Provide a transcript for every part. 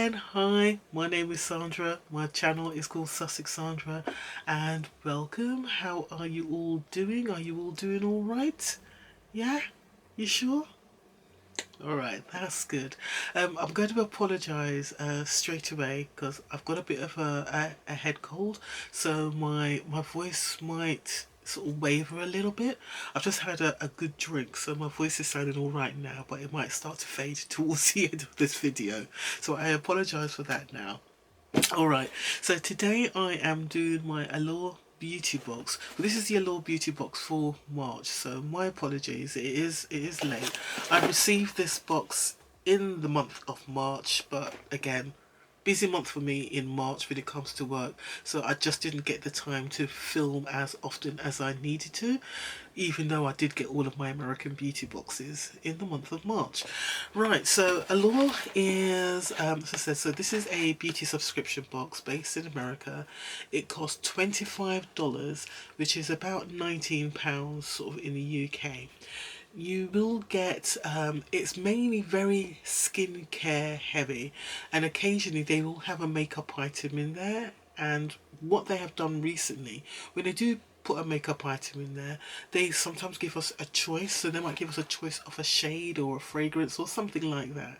again. Hi, my name is Sandra. My channel is called SUSSEXSANDRA, and welcome. How are you all doing? Are you all doing all right? Yeah? You sure? Alright, that's good. I'm going to apologise straight away because I've got a bit of a head cold, so my voice might sort of waver a little bit. I've just had a good drink, so my voice is sounding alright now, but it might start to fade towards the end of this video. So I apologise for that now. Alright, so today I am doing my Allure beauty box. Well, this is the Allure beauty box for March, so my apologies, it is late. I received this box in the month of March, but again, busy month for me in March when it comes to work, so I just didn't get the time to film as often as I needed to, even though I did get all of my American beauty boxes in the month of March. Right, so Allure is, as I said, so this is a beauty subscription box based in America. It costs $25, which is about £19 sort of in the UK. You will get, it's mainly very skincare heavy, and occasionally they will have a makeup item in there. And what they have done recently, when they do put a makeup item in there, they sometimes give us a choice. So they might give us a choice of a shade or a fragrance or something like that.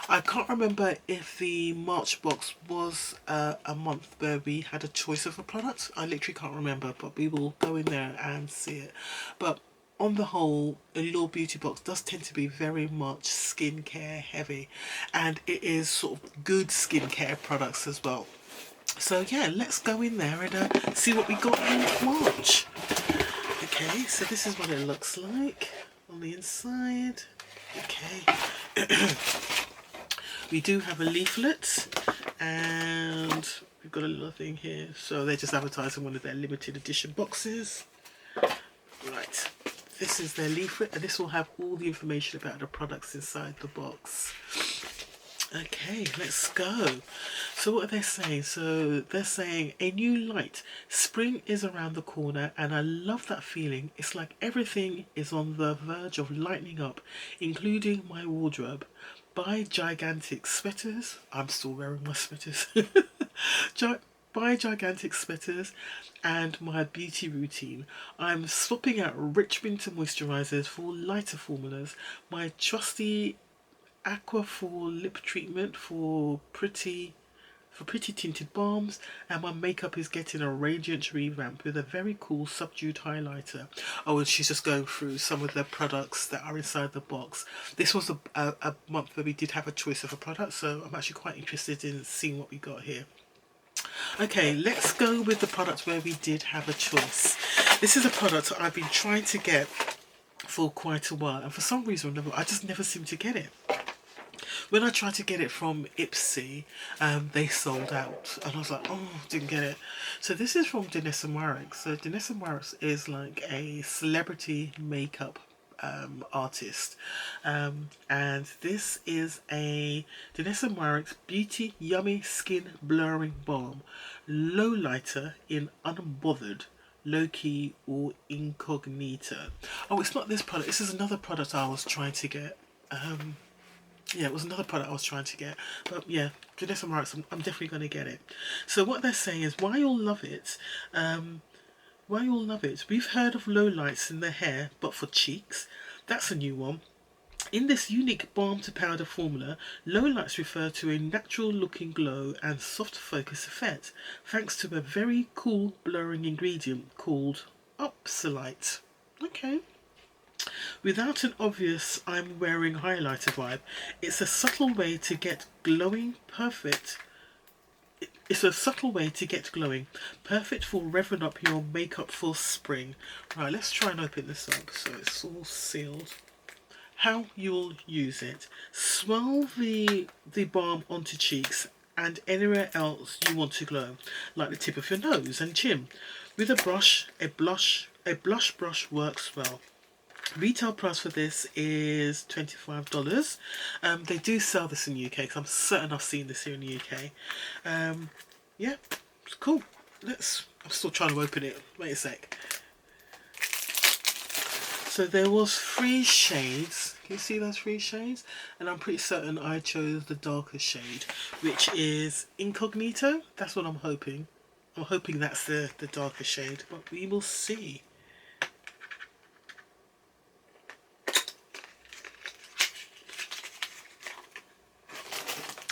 I can't remember if the March box was a month where we had a choice of a product. I literally can't remember, but we will go in there and see it. But on the whole, Allure beauty box does tend to be very much skincare heavy, and it is sort of good skincare products as well. So yeah, let's go in there and see what we got in March. Okay, so this is what it looks like on the inside. Okay. We do have a leaflet, and we've got a little thing here. So they're just advertising one of their limited edition boxes. Right, this is their leaflet, and this will have all the information about the products inside the box. Okay, let's go. So what are they saying? So they're saying a new light. Spring is around the corner, and I love that feeling. It's like everything is on the verge of lightening up, including my wardrobe. Buy gigantic sweaters. I'm still wearing my sweaters. Buy gigantic sweaters and my beauty routine. I'm swapping out rich winter moisturisers for lighter formulas. My trusty Aquaphor lip treatment for pretty tinted balms, and my makeup is getting a radiant revamp with a very cool subdued highlighter. Oh, and she's just going through some of the products that are inside the box. This was a month where we did have a choice of a product, so I'm actually quite interested in seeing what we got here. Okay, let's go with the product where we did have a choice. This is a product I've been trying to get for quite a while, and for some reason I just never seem to get it. When I tried to get it from Ipsy, they sold out, and I was like, oh, didn't get it. So this is from Danessa Warwick. So Danessa Warwick is like a celebrity makeup artist, and this is a Danessa Warwick's Beauty Yummy Skin Blurring Balm, low lighter in Unbothered, Low Key or Incognito. Oh, it's not this product. This is another product I was trying to get. Yeah, it was another product I was trying to get. But yeah, Danessa Warwick, I'm definitely going to get it. So what they're saying is, why you'll love it. Why you'll love it. We've heard of low lights in the hair, but for cheeks. That's a new one. In this unique balm to powder formula, low lights refer to a natural looking glow and soft focus effect, thanks to a very cool blurring ingredient called Upsilite. Okay. Without an obvious I'm wearing highlighter vibe, it's a subtle way to get glowing, perfect. It's a subtle way to get glowing, perfect for revving up your makeup for spring. Right, let's try and open this up so it's all sealed. How you'll use it. Swirl the balm onto cheeks and anywhere else you want to glow, like the tip of your nose and chin. With a brush, a blush brush works well. Retail price for this is $25. They do sell this in the UK, because I'm certain I've seen this here in the UK. Yeah, it's cool. I'm still trying to open it. Wait a sec. So there was 3 shades. Can you see those 3 shades? And I'm pretty certain I chose the darker shade, which is Incognito. That's what I'm hoping. I'm hoping that's the darker shade, but we will see.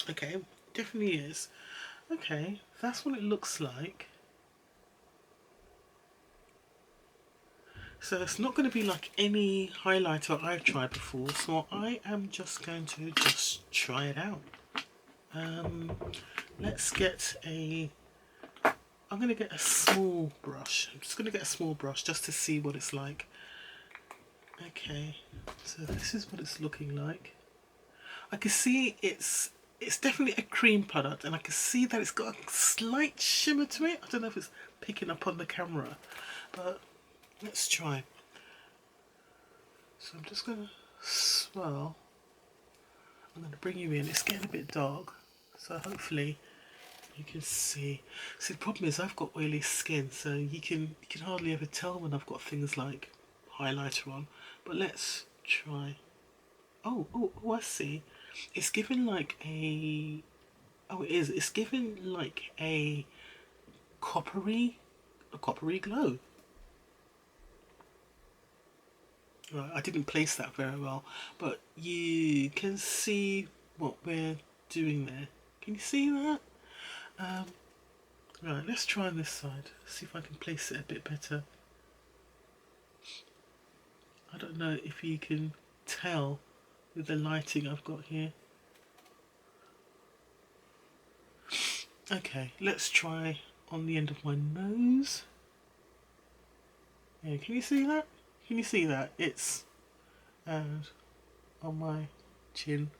Okay, definitely is. Okay, that's what it looks like. So it's not going to be like any highlighter I've tried before, so I am just going to try it out. Let's get I'm going to get a small brush. I'm just going to get a small brush just to see what it's like. Okay, so this is what it's looking like. I can see it's definitely a cream product, and I can see that it's got a slight shimmer to it. I don't know if it's picking up on the camera, but let's try. So I'm just going to swirl. I'm going to bring you in. It's getting a bit dark, so hopefully you can see. See, the problem is I've got oily skin, so you can hardly ever tell when I've got things like highlighter on. But let's try. Oh, I see. It's giving like a... Oh, it is. It's giving like a coppery glow. Right, I didn't place that very well, but you can see what we're doing there. Can you see that? Right, let's try on this side. See if I can place it a bit better. I don't know if you can tell with the lighting I've got here. Okay, let's try on the end of my nose. Yeah, can you see that? Can you see that? It's on my chin.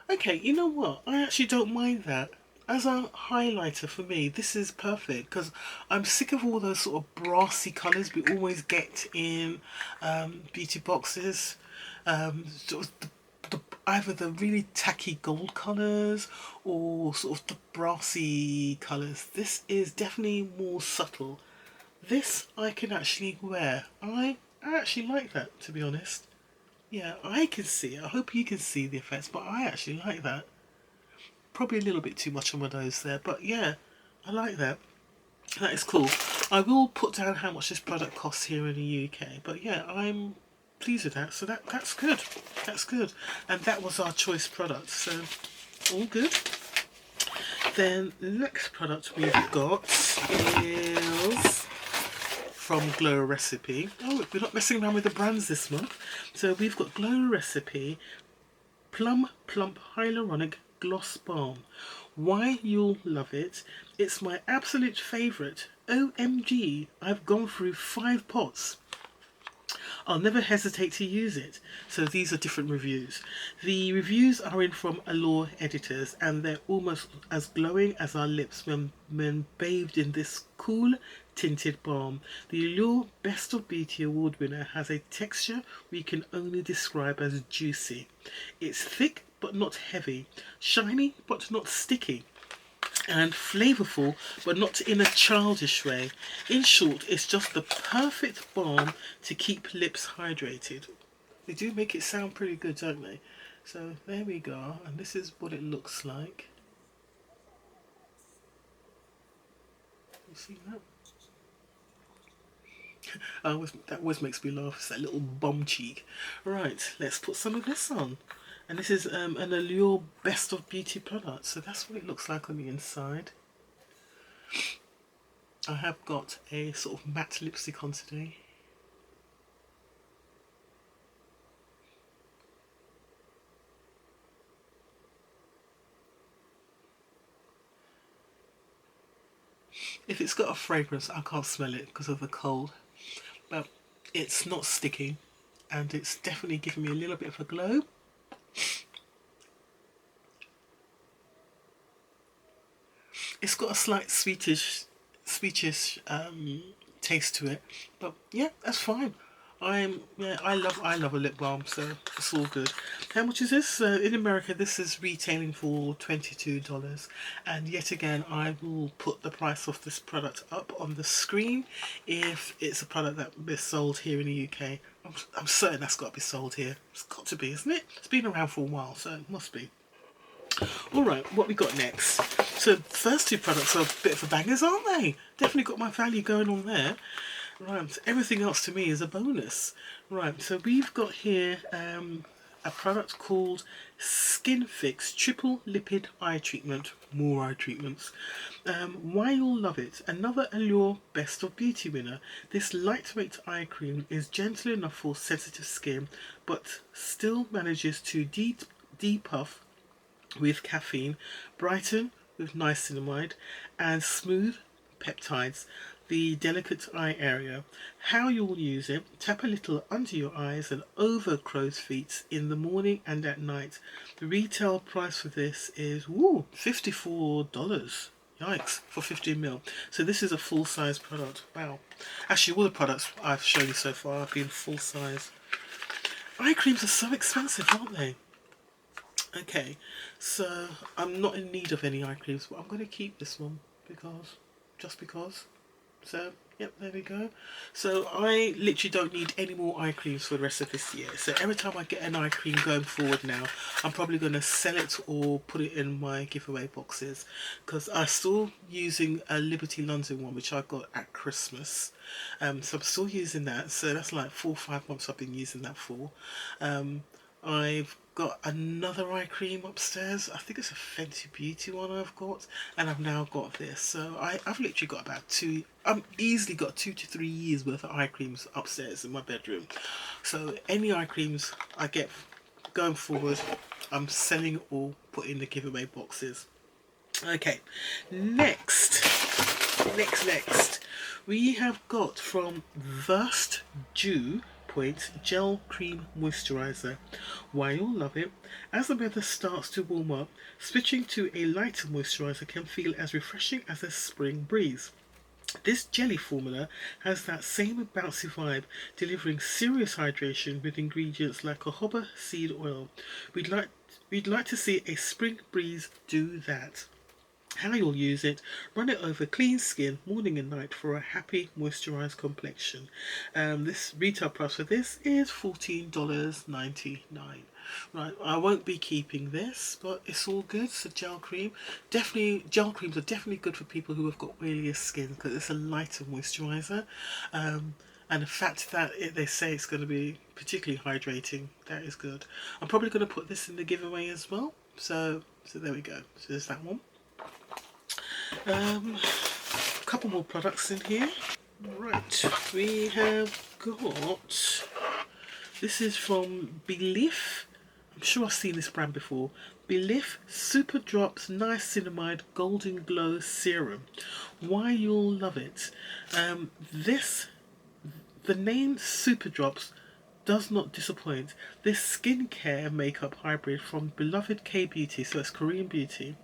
Okay, you know what? I actually don't mind that. As a highlighter for me, this is perfect because I'm sick of all those sort of brassy colours we always get in beauty boxes. Sort of either the really tacky gold colours or sort of the brassy colours. This is definitely more subtle. This I can actually wear. I actually like that, to be honest. Yeah, I can see it. I hope you can see the effects, but I actually like that. Probably a little bit too much on my nose there, but yeah, I like that. That is cool. I will put down how much this product costs here in the UK, but yeah, I'm pleased with that. So that's good. That's good. And that was our choice product, so all good. Then the next product we've got is from Glow Recipe. Oh, we're not messing around with the brands this month. So we've got Glow Recipe Plum Plump Hyaluronic Gloss Balm. Why you'll love it. It's my absolute favourite. OMG, I've gone through 5 pots. I'll never hesitate to use it. So these are different reviews. The reviews are in from Allure editors, and they're almost as glowing as our lips when bathed in this cool tinted balm. The Allure Best of Beauty Award winner has a texture we can only describe as juicy. It's thick but not heavy, shiny but not sticky, and flavourful but not in a childish way. In short, it's just the perfect balm to keep lips hydrated. They do make it sound pretty good, don't they? So there we go, and this is what it looks like. You see that? That always makes me laugh. It's that little bum cheek. Right, let's put some of this on. And this is an Allure Best of Beauty product. So that's what it looks like on the inside. I have got a sort of matte lipstick on today. If it's got a fragrance, I can't smell it because of the cold. But it's not sticky, and it's definitely giving me a little bit of a glow. It's got a slight sweetish taste to it, but yeah, that's fine. I love a lip balm, so it's all good. How much is this? In America, this is retailing for $22, and yet again, I will put the price of this product up on the screen if it's a product that is sold here in the UK. I'm certain that's got to be sold here. It's got to be, isn't it? It's been around for a while, so it must be. Alright, what we got next? So, the first two products are a bit of a bangers, aren't they? Definitely got my value going on there. Right, so everything else to me is a bonus. Right, so we've got here a product called Skin Fix Triple Lipid Eye Treatment. More eye treatments. Why you'll love it. Another Allure Best of Beauty winner. This lightweight eye cream is gentle enough for sensitive skin, but still manages to depuff with caffeine, brighten with niacinamide, and smooth peptides the delicate eye area. How you'll use it: tap a little under your eyes and over crow's feet in the morning and at night. The retail price for this is $54. Yikes, for 15ml. So this is a full size product. Wow. Actually, all the products I've shown you so far have been full size. Eye creams are so expensive, aren't they? Okay, so I'm not in need of any eye creams, but I'm going to keep this one just because. So, yep, there we go. So I literally don't need any more eye creams for the rest of this year. So every time I get an eye cream going forward now, I'm probably going to sell it or put it in my giveaway boxes, because I'm still using a Liberty London one, which I got at Christmas. So I'm still using that. So that's like 4 or 5 months I've been using that for. I've got another eye cream upstairs. I think it's a Fenty Beauty one I've got, and I've now got this. So I've literally got I've easily got 2 to 3 years worth of eye creams upstairs in my bedroom. So any eye creams I get going forward, I'm selling or put in the giveaway boxes. Okay, next, we have got from Versed Dew Gel Cream Moisturiser. Why you'll love it. As the weather starts to warm up, switching to a lighter moisturiser can feel as refreshing as a spring breeze. This jelly formula has that same bouncy vibe, delivering serious hydration with ingredients like jojoba seed oil. We'd like to see a spring breeze do that. How you'll use it: run it over clean skin morning and night for a happy moisturised complexion. This retail price for this is $14.99. Right, I won't be keeping this, but it's all good. It's a gel cream. Definitely, gel creams are definitely good for people who have got oilier skin, because it's a lighter moisturiser. And the fact that they say it's going to be particularly hydrating, that is good. I'm probably going to put this in the giveaway as well. So there we go. So there's that one. A couple more products in here. Right, we have got, this is from Belief. I'm sure I've seen this brand before. Belief Super Drops Niacinamide Golden Glow Serum. Why you'll love it. The name Super Drops does not disappoint. This skincare makeup hybrid from beloved K-Beauty, so it's Korean beauty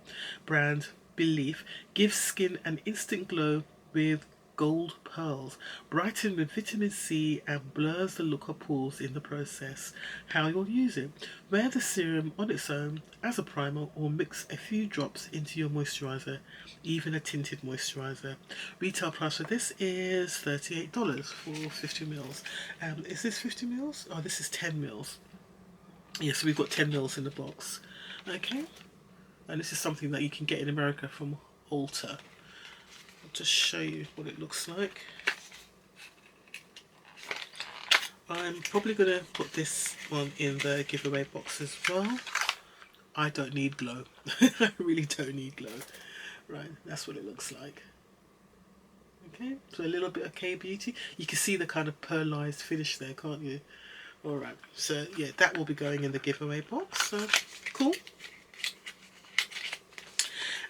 brand Belief, gives skin an instant glow with gold pearls, brighten with vitamin C, and blurs the look of pores in the process. How you'll use it: wear the serum on its own as a primer, or mix a few drops into your moisturiser, even a tinted moisturiser. Retail price for this is $38 for 50 mils. Is this 50 mils? Oh, this is 10 mils. Yes, so we've got 10 mils in the box. Okay. And this is something that you can get in America from Ulta. I'll just show you what it looks like. I'm probably going to put this one in the giveaway box as well. I don't need glow. I really don't need glow. Right, that's what it looks like. Okay, so a little bit of K-Beauty. You can see the kind of pearlized finish there, can't you? Alright, so yeah, that will be going in the giveaway box. So, cool.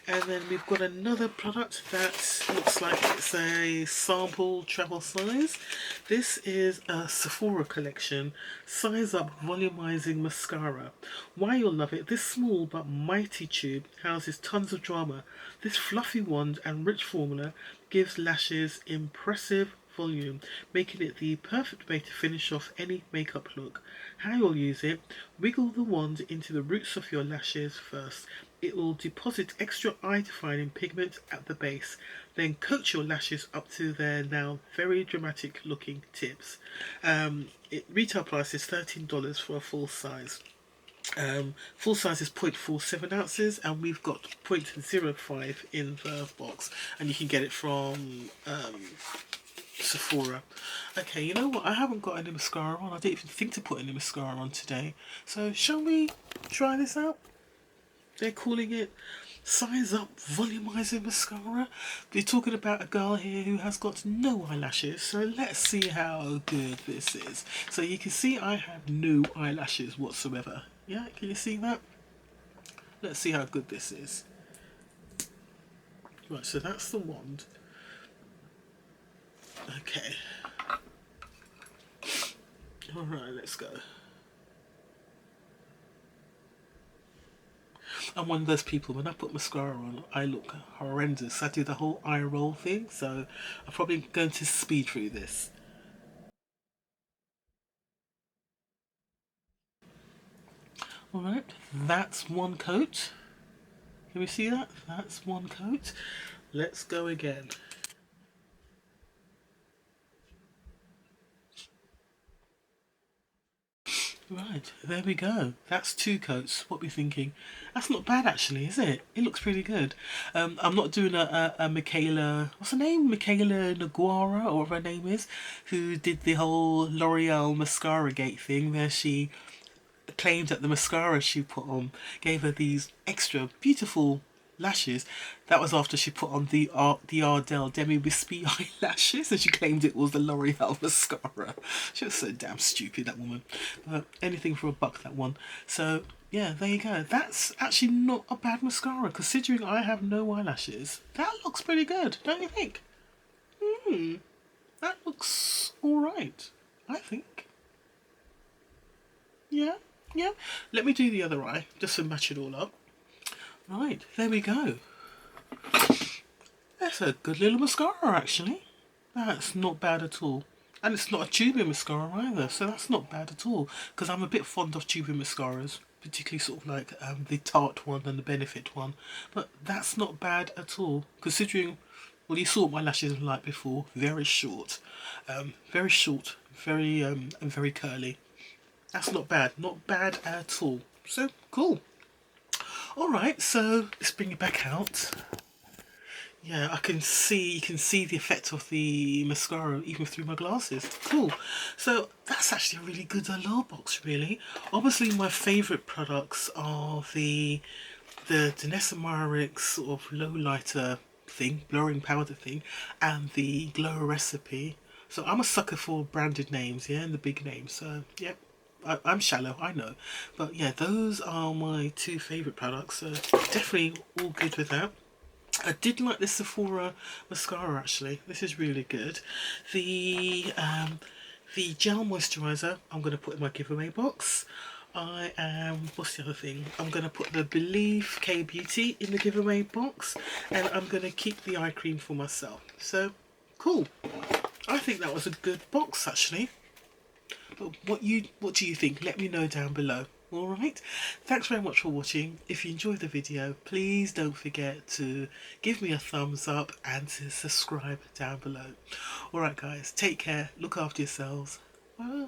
And then we've got another product that looks like it's a sample travel size. This is a Sephora collection Size Up Volumizing Mascara. Why you'll love it. This small but mighty tube houses tons of drama. This fluffy wand and rich formula gives lashes impressive volume, making it the perfect way to finish off any makeup look. How you'll use it: wiggle the wand into the roots of your lashes first. It will deposit extra eye-defining pigment at the base. Then coat your lashes up to their now very dramatic looking tips. Retail price is $13 for a full size. Full size is 0.47 ounces, and we've got 0.05 in the box, and you can get it from Sephora. Okay, you know what? I haven't got any mascara on. I didn't even think to put any mascara on today. So shall we try this out? They're calling it Size Up Volumizing Mascara. They're talking about a girl here who has got no eyelashes, so let's see how good this is. So you can see I have no eyelashes whatsoever. Yeah, can you see that? Let's see how good this is. Right, so that's the wand. Okay. Alright, let's go. I'm one of those people, when I put mascara on, I look horrendous. I do the whole eye roll thing, so I'm probably going to speed through this. Alright, that's one coat. Can we see that? That's one coat. Let's go again. Right, there we go. That's two coats. What are we thinking? That's not bad actually, is it? It looks pretty good. I'm not doing a Michaela, what's her name? Michaela Naguara, or whatever her name is, who did the whole L'Oreal mascara gate thing where she claimed that the mascara she put on gave her these extra beautiful lashes. That was after she put on the Ardell Demi Wispy eyelashes, and she claimed it was the L'Oreal mascara. She was so damn stupid, that woman. But anything for a buck, that one. So yeah, there you go. That's actually not a bad mascara, considering I have no eyelashes. That looks pretty good, don't you think? That looks alright, I think. Yeah, yeah. Let me do the other eye, just to match it all up. Right, there we go. That's a good little mascara, actually. That's not bad at all. And it's not a tubing mascara either, so that's not bad at all. Because I'm a bit fond of tubing mascaras, particularly sort of like the Tarte one and the Benefit one. But that's not bad at all, considering, well, you saw what my lashes were like before. Very short, very and very curly. That's not bad, not bad at all. So cool. Alright, so let's bring it back out. Yeah, you can see the effect of the mascara even through my glasses. Cool. So that's actually a really good Allure box, really. Obviously my favourite products are the Danessa Myricks sort of low lighter thing, blurring powder thing, and the Glow Recipe. So I'm a sucker for branded names, yeah, and the big names. So yep. I'm shallow, I know, but yeah, those are my two favourite products, so definitely all good with that. I did like this Sephora mascara actually. This is really good. The gel moisturiser I'm going to put in my giveaway box. What's the other thing? I'm going to put the Believe K Beauty in the giveaway box, and I'm going to keep the eye cream for myself. So cool. I think that was a good box actually. But what do you think? Let me know down below. Alright, thanks very much for watching. If you enjoyed the video, please don't forget to give me a thumbs up and to subscribe down below. Alright guys, take care, look after yourselves. Bye.